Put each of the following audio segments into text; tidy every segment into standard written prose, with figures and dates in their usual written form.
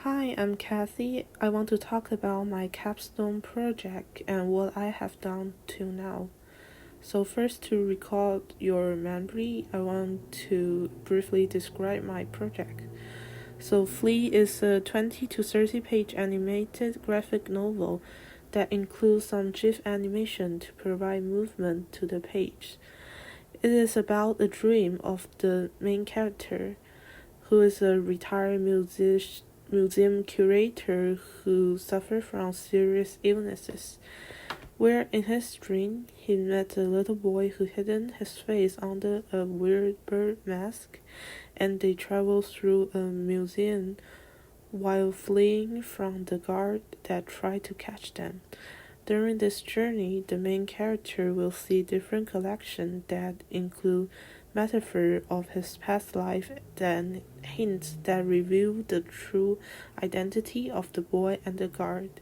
Hi, I'm Cathy. I want to talk about my capstone project and what I have done till now. So, first, to recall your memory, I want to briefly describe my project. So, Flea is a 20 to 30 page animated graphic novel that includes some GIF animation to provide movement to the page. It is about a dream of the main character, who is a retired museum curator who suffered from serious illnesses, where in his dream he met a little boy who hidden his face under a weird bird mask, and they travel through a museum while fleeing from the guard that tried to catch them. During this journey, the main character will see different collections that include metaphor of his past life and hints that reveal the true identity of the boy and the guard,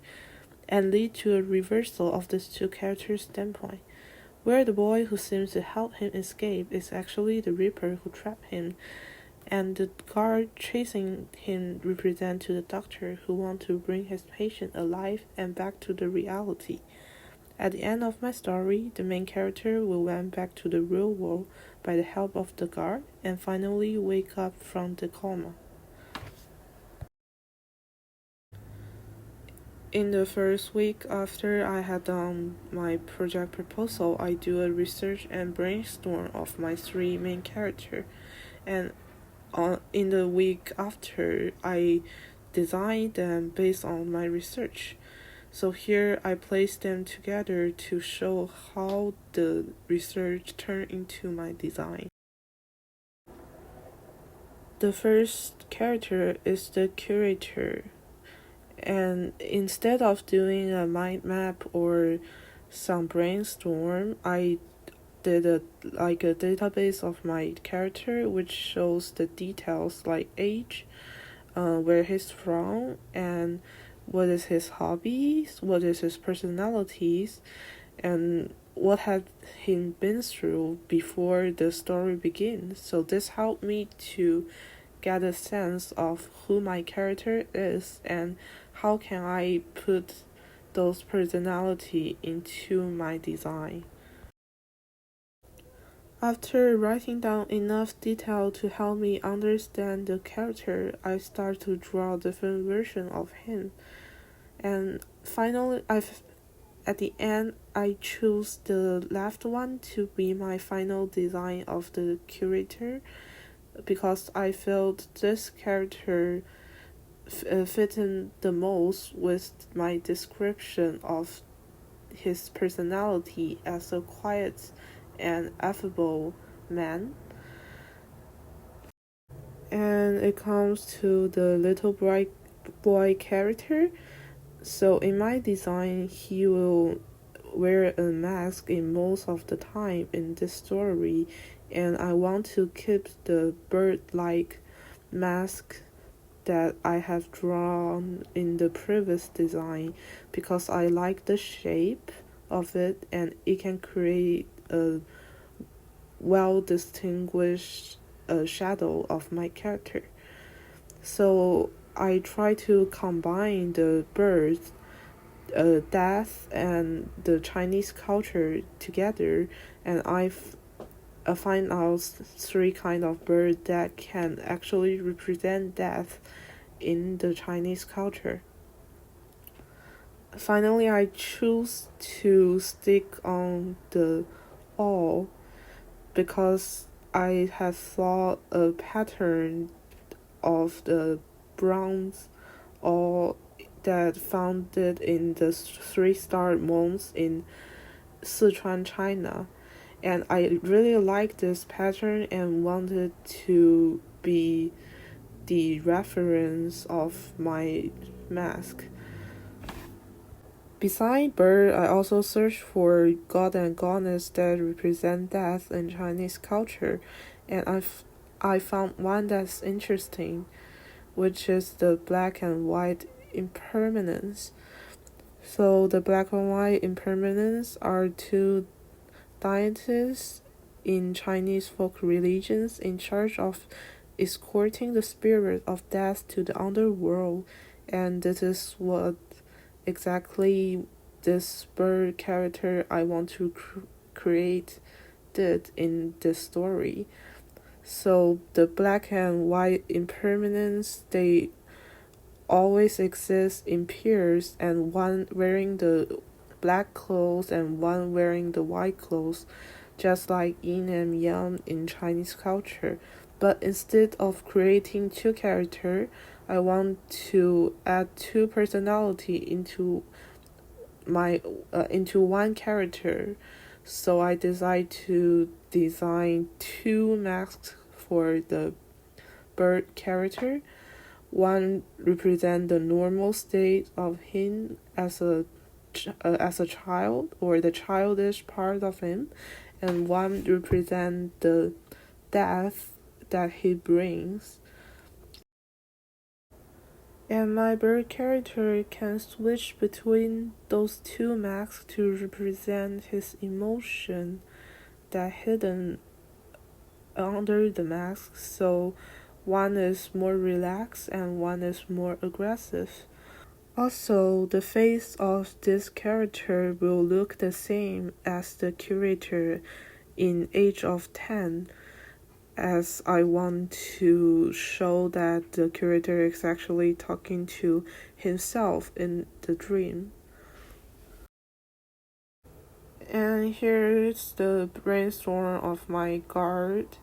and lead to a reversal of these two characters' standpoint, where the boy who seems to help him escape is actually the Reaper who trapped him, and the guard chasing him represent to the doctor who want to bring his patient alive and back to the reality. At the end of my story, the main character will went back to the real world by the help of the guard and finally wake up from the coma. In the first week after I had done my project proposal, I do a research and brainstorm of my three main characters, and in the week after, I designed them based on my research. So here I place them together to show how the research turned into my design. The first character is the curator, and instead of doing a mind map or some brainstorm, I did a database of my character, which shows the details like age, where he's from, and what is his hobbies, what is his personalities, and what had he been through before the story begins. So this helped me to get a sense of who my character is and how can I put those personality into my design. After writing down enough detail to help me understand the character, I start to draw different versions of him. And finally, at the end, I choose the left one to be my final design of the curator because I felt this character fit in the most with my description of his personality as a quiet and affable man. And it comes to the little bright boy character. So in my design, he will wear a mask in most of the time in this story, and I want to keep the bird-like mask that I have drawn in the previous design because I like the shape of it and it can create a well distinguished shadow of my character. So I try to combine the birds, death, and the Chinese culture together, and I find out three kind of bird that can actually represent death in the Chinese culture. Finally, I choose to stick on the all because I have thought a pattern of the bronze all that founded in the three-star monks in Sichuan, China. And I really like this pattern and wanted to be the reference of my mask. Beside bird, I also searched for god and goddess that represent death in Chinese culture, and I found one that's interesting, which is the black and white impermanence. So the black and white impermanence are two deities in Chinese folk religions in charge of escorting the spirit of death to the underworld, and this is what exactly this bird character I want to create did in this story. So the black and white impermanence, they always exist in pairs, and one wearing the black clothes and one wearing the white clothes, just like yin and yang in Chinese culture. But instead of creating two characters, I want to add two personality into one character. So I decided to design two masks for the bird character. One represent the normal state of him as a child, or the childish part of him, and one represent the death that he brings. And my bird character can switch between those two masks to represent his emotion that hidden under the mask. So one is more relaxed and one is more aggressive. Also, the face of this character will look the same as the curator in Age of 10, as I want to show that the curator is actually talking to himself in the dream. And here's the brainstorm of my guard,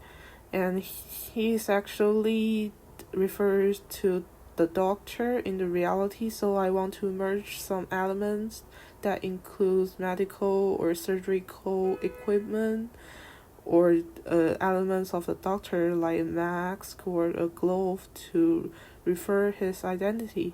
and he's actually refers to the doctor in the reality, so I want to merge some elements that includes medical or surgical equipment, or elements of the doctor like a mask or a glove to refer his identity.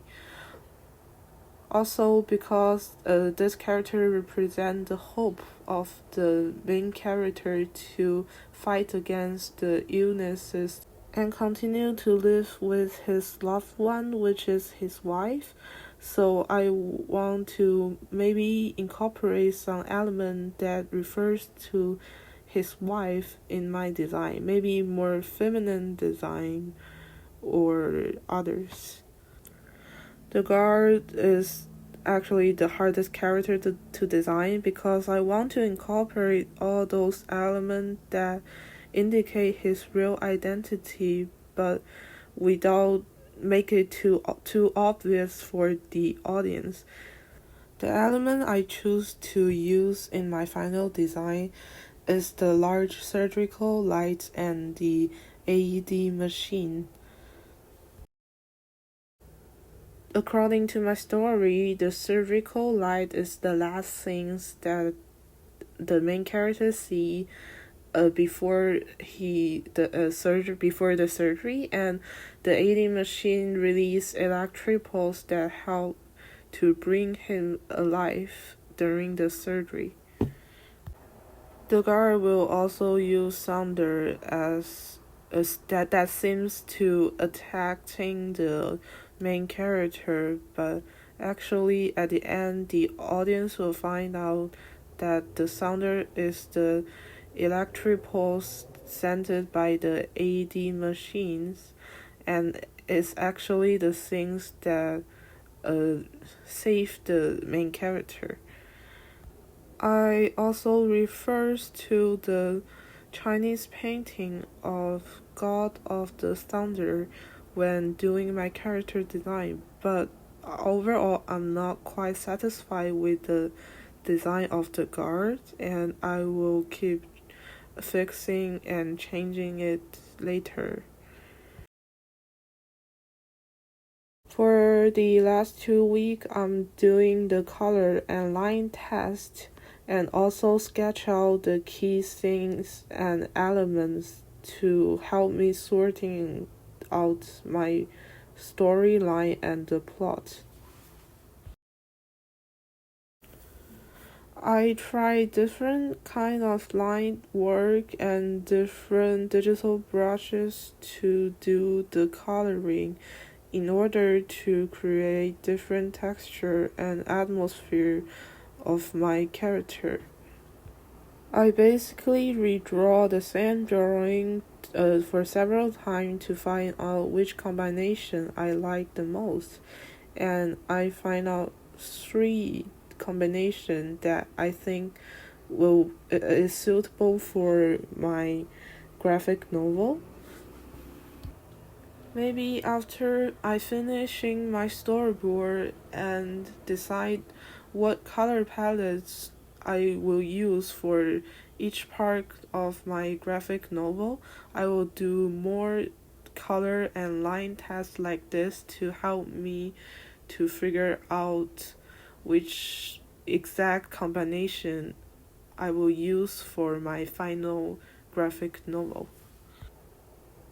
Also, because this character represents the hope of the main character to fight against the illnesses and continue to live with his loved one, which is his wife. So I want to maybe incorporate some element that refers to his wife in my design, maybe more feminine design or others. The guard is actually the hardest character to design, because I want to incorporate all those elements that indicate his real identity, but without make it too obvious for the audience. The element I choose to use in my final design is the large surgical light and the AED machine. According to my story, the surgical light is the last things that the main character see before the surgery, and the AED machine release electric pulse that help to bring him alive during the surgery. The guard will also use sounder as that seems to attacking the main character, but actually at the end the audience will find out that the sounder is the electric pulse sent by the AED machines, and it's actually the things that save the main character. I also refers to the Chinese painting of God of the Thunder when doing my character design, but overall I'm not quite satisfied with the design of the guard, and I will keep fixing and changing it later. For the last 2 weeks, I'm doing the color and line test, and also sketch out the key things and elements to help me sorting out my storyline and the plot. I try different kind of line work and different digital brushes to do the coloring in order to create different texture and atmosphere of my character. I basically redraw the same drawing for several times to find out which combination I like the most, and I find out three combination that I think will is suitable for my graphic novel. Maybe after I finishing my storyboard and decide what color palettes I will use for each part of my graphic novel, I will do more color and line tests like this to help me to figure out which exact combination I will use for my final graphic novel.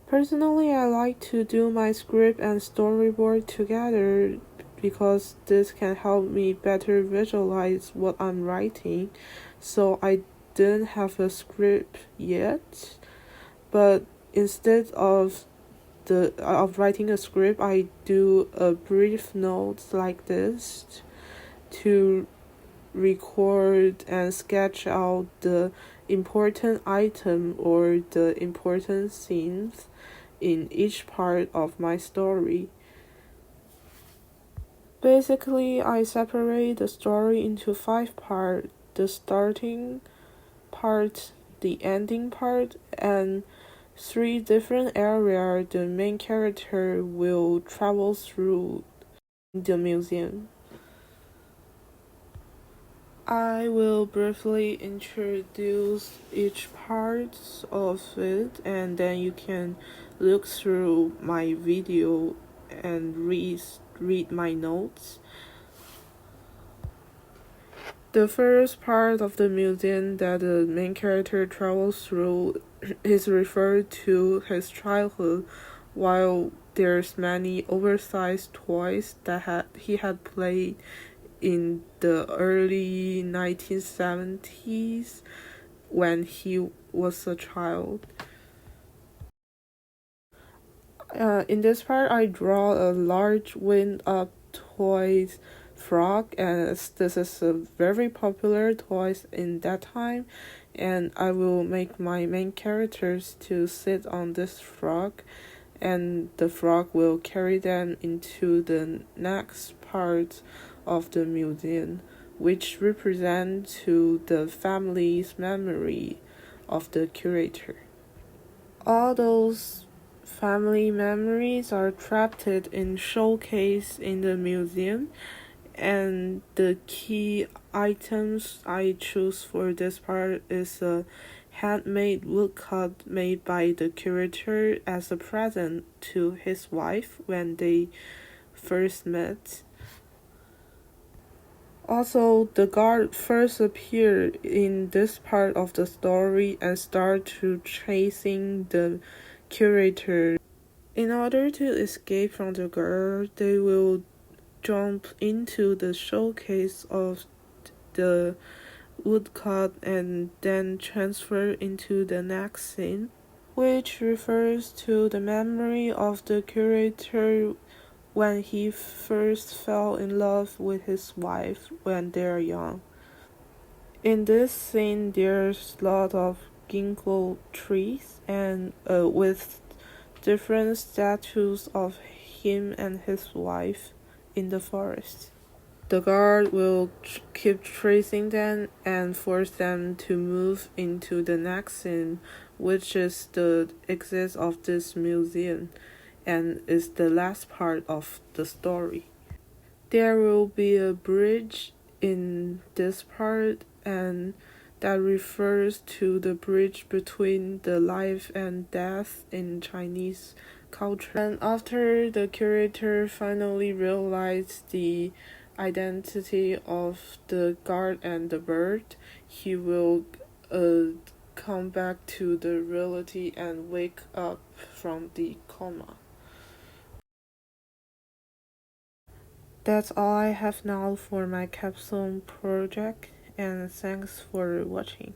Personally, I like to do my script and storyboard together because this can help me better visualize what I'm writing. So I didn't have a script yet, but instead of writing a script, I do a brief notes like this to record and sketch out the important item or the important scenes in each part of my story. Basically, I separate the story into 5 parts: the starting part, the ending part, and 3 different areas the main character will travel through the museum. I will briefly introduce each part of it, and then you can look through my video and read my notes. The first part of the museum that the main character travels through is referred to his childhood, while there's many oversized toys that he had played in the early 1970s when he was a child. In this part, I draw a large wind-up toys frog, and this is a very popular toys in that time, and I will make my main characters to sit on this frog, and the frog will carry them into the next part of the museum, which represent to the family's memory of the curator. All those family memories are trapped in showcase in the museum, and the key items I choose for this part is a handmade woodcut made by the curator as a present to his wife when they first met. Also, the guard first appeared in this part of the story and start to chasing the curator. In order to escape from the guard, they will jump into the showcase of the woodcut and then transfer into the next scene, which refers to the memory of the curator when he first fell in love with his wife when they are young. In this scene, there's a lot of ginkgo trees and with different statues of him and his wife in the forest. The guard will keep tracing them and force them to move into the next scene, which is the exit of this museum and is the last part of the story. There will be a bridge in this part, and that refers to the bridge between the life and death in Chinese culture. And after the curator finally realized the identity of the guard and the bird, he will come back to the reality and wake up from the coma. That's all I have now for my capstone project, and thanks for watching.